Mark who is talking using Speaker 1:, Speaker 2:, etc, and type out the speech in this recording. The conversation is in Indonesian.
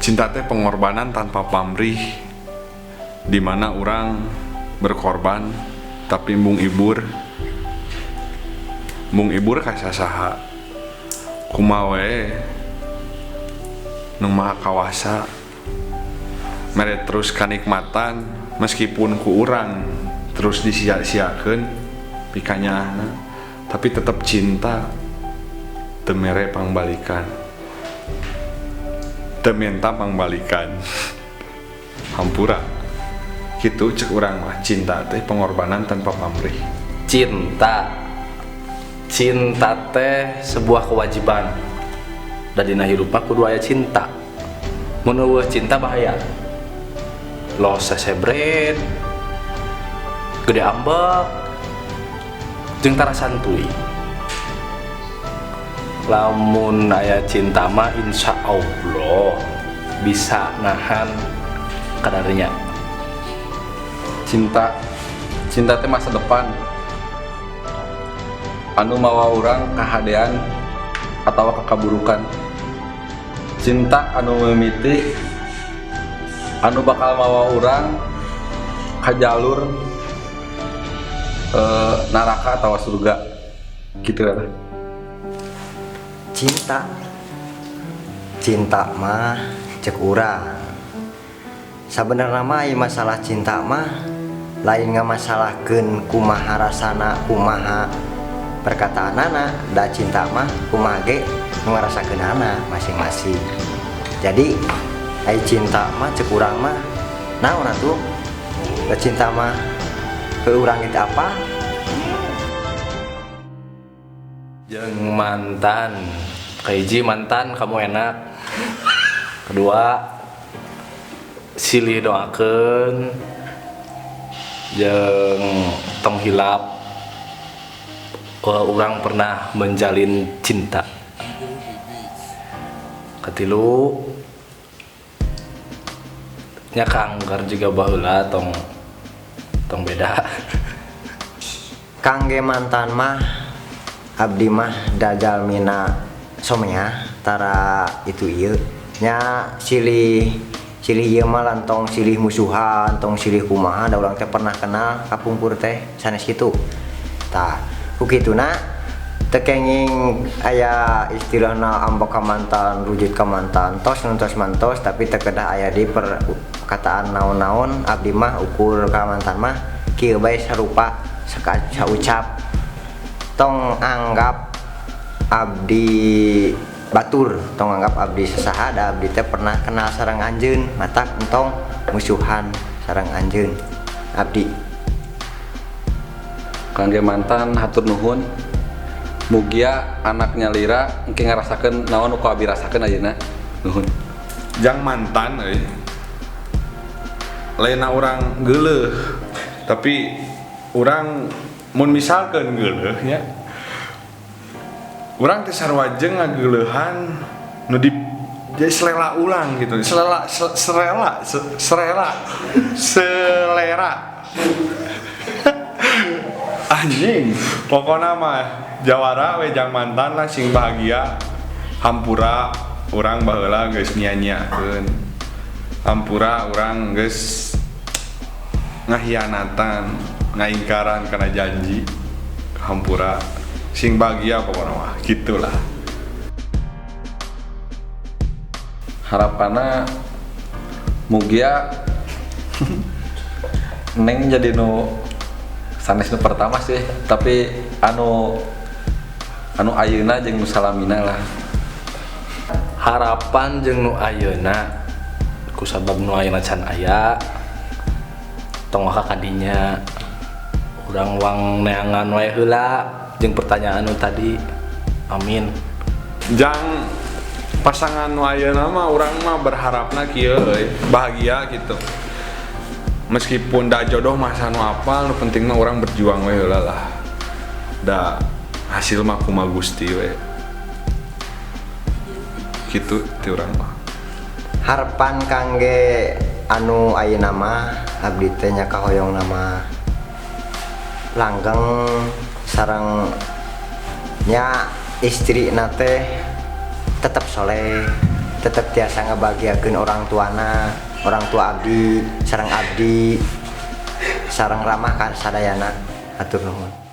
Speaker 1: Cinta teh pengorbanan tanpa pamrih, dimana orang berkorban tapi mung ibur kasasaha kumaha we nu maha kawasa mere terus kanikmatan meskipun ku urang terus disia-siakeun pikanyana tapi tetap cinta teu mere pangbalikan teu minta pangbalikan hampura gitu cek urang mah cinta teh pengorbanan tanpa pamrih.
Speaker 2: Cinta teh sebuah kewajiban dan dina hirup mah kudu aya cinta. Mun eueuh cinta bahaya lo sesebret gede ambek jeung tara santuy. Lamun aya cinta mah insya Allah bisa nahan kadarnya.
Speaker 3: Cinta teh masa depan anu mawa urang kahadean atawa kakaburukan. Cinta anu mimiti anu bakal mawa urang ka jalur neraka atawa surga gitu ya.
Speaker 4: Cinta mah cek urang sabenerna mah masalah cinta mah lain ngamasalahkeun kumaha rasana kumaha perkataanana da cinta mah kumaha ge nu ngarasakeunana masing-masing. Jadi ai cinta mah cek urang mah naon atuh da cinta mah ke urang itu apa
Speaker 2: Jeung mantan kaiji mantan kamu enak. Kedua silih doakeun jeung tong hilap urang pernah menjalin cinta. Katilu nya kanggar juga baheula tong beda.
Speaker 4: kangge mantan mah abdi mah dadal mina somenya tara itu ieu nya silih ieu mah lantong silih musuhan tong silih kumaha da urang teh pernah kenal kapungkur teh sanes kitu tah ku kituna teu kenging aya istilahna ambek ka mantan rujit ka mantan tos nuntos mantos tapi teu kedah aya di perkataan naon-naon abdi mah ukur ka mantan mah kieu bae sarupa saucap tong anggap abdi batur tong anggap abdi sasaha da abdi teh pernah kenal sareng anjeun matak entong musuhan sareng anjeun abdi.
Speaker 3: Kangge mantan hatur nuhun mugia anaknya lira engke ngarasakeun naon nu ku abi rasakeun ayeuna nuhun.
Speaker 1: Jang mantan lainna urang geuleuh tapi urang mun misalkeun geuleuh nya urang teh sarua jeung ngageuleuhan nu di jadi selera ulang gitu selera anjing pokona mah jawara we jang mantan lah sing bahagia hampura urang baheula geus nya-nyakeun hampura urang geus ngahianatan ngaingkaran karena janji hampura sing bahagia pokona mah gitulah.
Speaker 3: Harapanna mugia neng jadi nu sanes nu pertama sih tapi anu ayeuna jeung nu salamina lah.
Speaker 2: Harapan jeung nu ayeuna kusabab nu ayeuna can aya tong maka kadinya urang wang neangan wae heula jeung pertanyaan nu tadi. Amin.
Speaker 1: Jang pasangan nu ayeuna mah urang mah berharapna kieu bahagia gitu. Meskipun da jodoh mah anu apal nu penting mah urang berjuang we heula lah. Da hasil mah kumaha Gusti we. Kitu ti urang mah.
Speaker 4: Harapan kangge anu ayeuna mah abdi teh nya kahoyong nama langgeng sareng nya istri nate tetap soleh tetap tiasa ngebahagiakeun orang tua abdi sareng ramah ka sadayana. Atur nuhun.